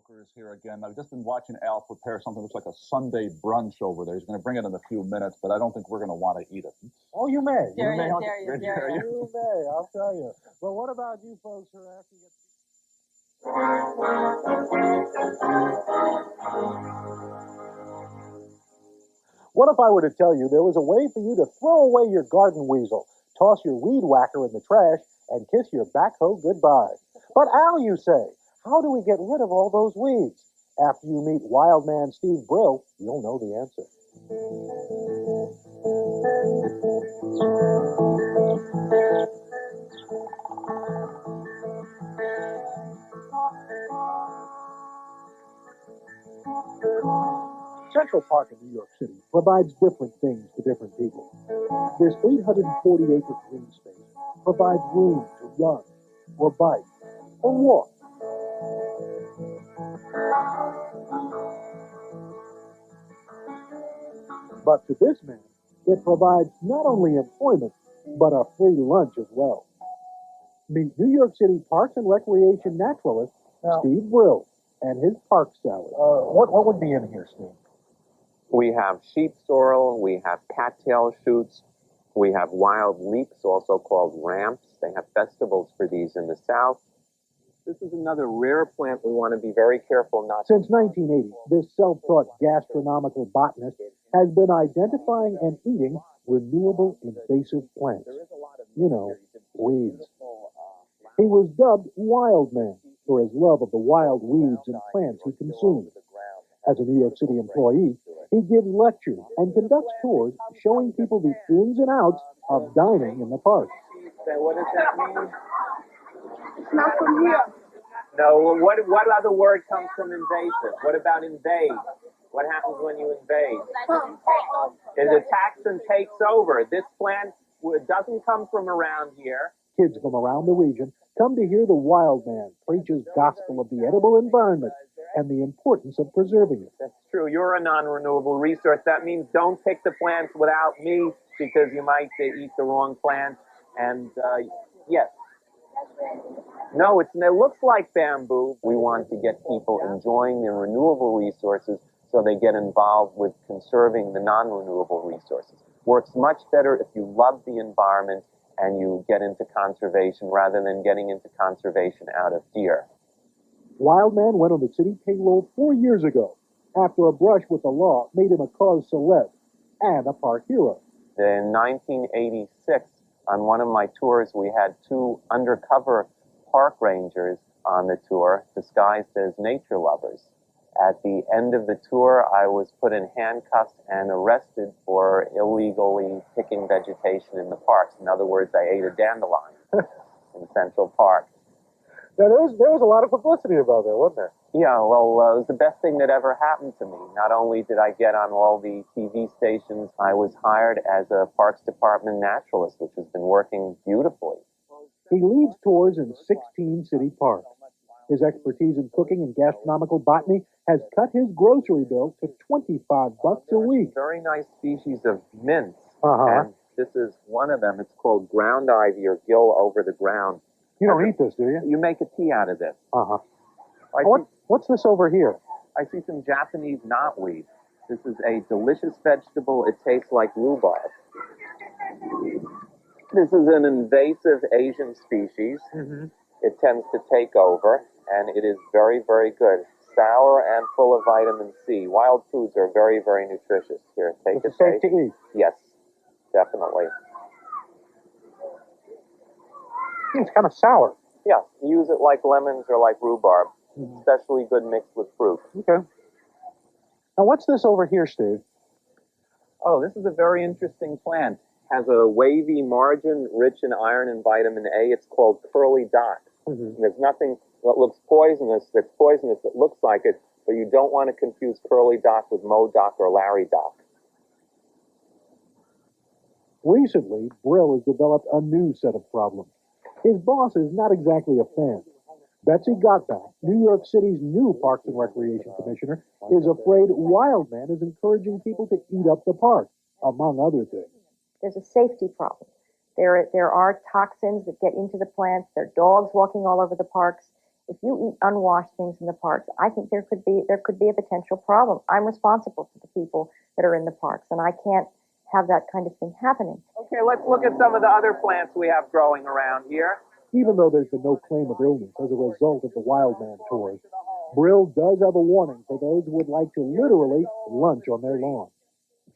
Roker is here again. I've just been watching Al prepare something that looks like a Sunday brunch over there. He's going to bring it in a few minutes, but I don't think we're going to want to eat it. Oh, you may. You may. You may, I'll tell you. But what about you folks who are asking it? What if I were to tell you there was a way for you to throw away your garden weasel, toss your weed whacker in the trash, and kiss your backhoe goodbye? But Al, you say, how do we get rid of all those weeds? After you meet Wildman Steve Brill, you'll know the answer. Central Park in New York City provides different things to different people. This 840-acre green space provides room to run, or bike, or walk. But to this man, it provides not only employment, but a free lunch as well. Meet New York City Parks and Recreation naturalist Steve Brill and his park salad. What would be in here, Steve? We have sheep sorrel, we have cattail shoots, we have wild leeks, also called ramps. They have festivals for these in the South. This is another rare plant we want to be very careful not to... Since 1980, this self-taught gastronomical botanist has been identifying and eating renewable invasive plants. You know, weeds. He was dubbed Wild Man for his love of the wild weeds and plants he consumed. As a New York City employee, he gives lectures and conducts tours showing people the ins and outs of dining in the park. What does that mean? It's not from here. No, what other word comes from invasive? What about invade? What happens when you invade? It attacks and takes over. This plant doesn't come from around here. Kids from around the region come to hear the Wild Man preach his gospel of the edible environment and the importance of preserving it. That's true. You're a non-renewable resource. That means don't pick the plants without me because you might eat the wrong plant. And yes. No, it looks like bamboo. We want to get people enjoying the renewable resources so they get involved with conserving the non-renewable resources. Works much better if you love the environment and you get into conservation rather than getting into conservation out of fear. Wild Man went on the city payroll 4 years ago after a brush with the law made him a cause celeb and a park hero. In 1986, on one of my tours, we had 2 undercover park rangers on the tour disguised as nature lovers. At the end of the tour, I was put in handcuffs and arrested for illegally picking vegetation in the parks. In other words, I ate a dandelion in Central Park. Now, there was a lot of publicity about that, wasn't there? Yeah, well, it was the best thing that ever happened to me. Not only did I get on all the TV stations, I was hired as a Parks Department naturalist, which has been working beautifully. He leads tours in 16 city parks. His expertise in cooking and gastronomical botany has cut his grocery bill to $25 a week. Very nice species of mints, Uh-huh. and this is one of them. It's called ground ivy or gill over the ground. You don't eat this, do you? You make a tea out of this. Uh-huh. I What's this over here? see some Japanese knotweed. This is a delicious vegetable. It tastes like rhubarb. This is an invasive Asian species. Mm-hmm. It tends to take over, and it is very, very good. Sour and full of vitamin C. Wild foods are very, very nutritious. Here, take It's a safe taste. to eat. Yes, definitely. It's kind of sour. Yeah, use it like lemons or like rhubarb. Especially good mixed with fruit. Okay. Now, what's this over here, Steve? Oh, this is a very interesting plant. Has a wavy margin, rich in iron and vitamin A. It's called curly dock. Mm-hmm. There's nothing that looks poisonous that looks like it, but you don't want to confuse curly dock with modoc or Larry dock. Recently, Brill has developed a new set of problems. His boss is not exactly a fan. Betsy Gotbaum, New York City's new Parks and Recreation Commissioner, is afraid Wild Man is encouraging people to eat up the park, among other things. There's a safety problem. There are toxins that get into the plants. There are dogs walking all over the parks. if you eat unwashed things in the parks, I think there could be a potential problem. I'm responsible for the people that are in the parks, and I can't have that kind of thing happening. Okay, let's look at some of the other plants we have growing around here. Even though there's been no claim of illness as a result of the Wildman tours, Brill does have a warning for those who would like to literally lunch on their lawn.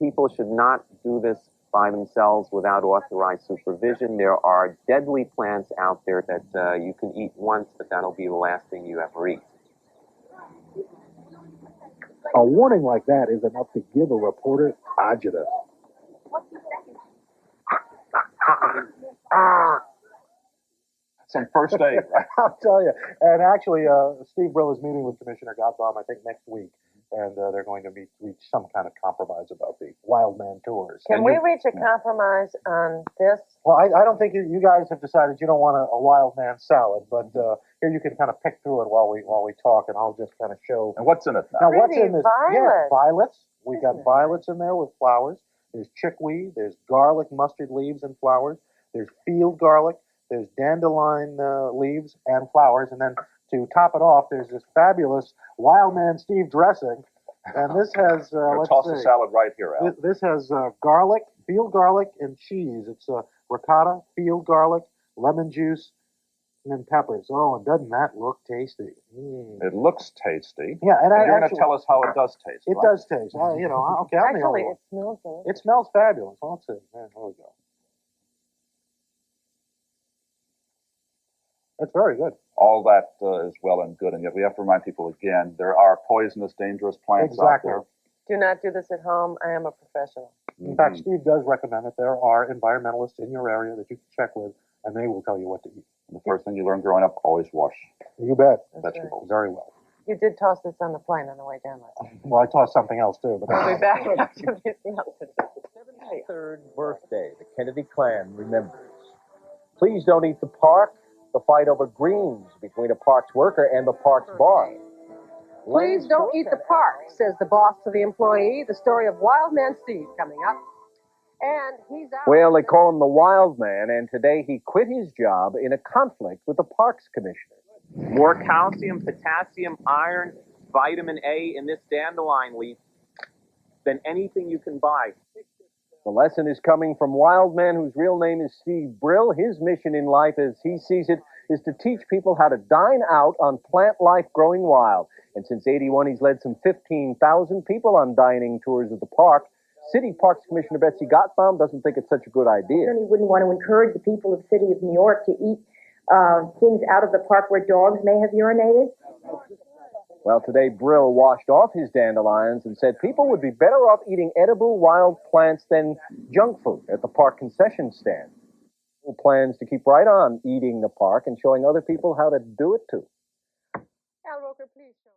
People should not do this by themselves without authorized supervision. There are deadly plants out there that you can eat once, but that'll be the last thing you ever eat. A warning like that is enough to give a reporter agita. Some first aid, right? I'll tell you. And actually, Steve Brill is meeting with Commissioner Gotbaum, I think, next week. And they're going to reach some kind of compromise about the Wildman tours. Can we reach a compromise on this? Well, I don't think you guys have decided you don't want a Wildman salad, but here you can kind of pick through it while we talk, and I'll just kind of show. And what's in it now? Now, what's in this? Violets. Yeah, violets. We've got violets in there with flowers. There's chickweed. There's garlic, mustard leaves, and flowers. There's field garlic. There's dandelion leaves and flowers, and then to top it off, there's this fabulous Wildman Steve dressing, and this has let's Toss see. the salad right here, Al. This has garlic, field garlic, and cheese. It's ricotta, field garlic, lemon juice, and then peppers. Oh, and doesn't that look tasty? Mm. It looks tasty. Yeah, and You're going actually, to tell us how it does taste. it right? does taste. Okay, I'm the only Actually, one. it smells good. It smells fabulous. Well, let's see. There we go. That's very good. All that is well and good, and yet we have to remind people again, there are poisonous, dangerous plants out Exactly. there. Do not do this at home. I am a professional. In fact, Steve does recommend that there are environmentalists in your area that you can check with, and they will tell you what to eat. The first thing you learn growing up, always wash You bet. That's vegetables. Very well. You did toss this on the plane on the way down last night. Well, I tossed something else too, but We'll be back after this message. 73rd birthday, the Kennedy clan remembers. Please don't eat the park. The fight over greens between a parks worker and the parks boss. Please don't eat the park, says the boss to the employee. The story of Wildman Steve coming up. And he's out. Well, they call him the Wild Man, and today he quit his job in a conflict with the Parks Commissioner. More calcium, potassium, iron, vitamin A in this dandelion leaf than anything you can buy. The lesson is coming from Wild Man, whose real name is Steve Brill. His mission in life, as he sees it, is to teach people how to dine out on plant life growing wild. And since '81, he's led some 15,000 people on dining tours of the park. City Parks Commissioner Betsy Gotbaum doesn't think it's such a good idea. Certainly wouldn't want to encourage the people of the city of New York to eat things out of the park where dogs may have urinated. Well, today Brill washed off his dandelions and said people would be better off eating edible wild plants than junk food at the park concession stand. Brill plans to keep right on eating the park and showing other people how to do it too. Al Roker, please show.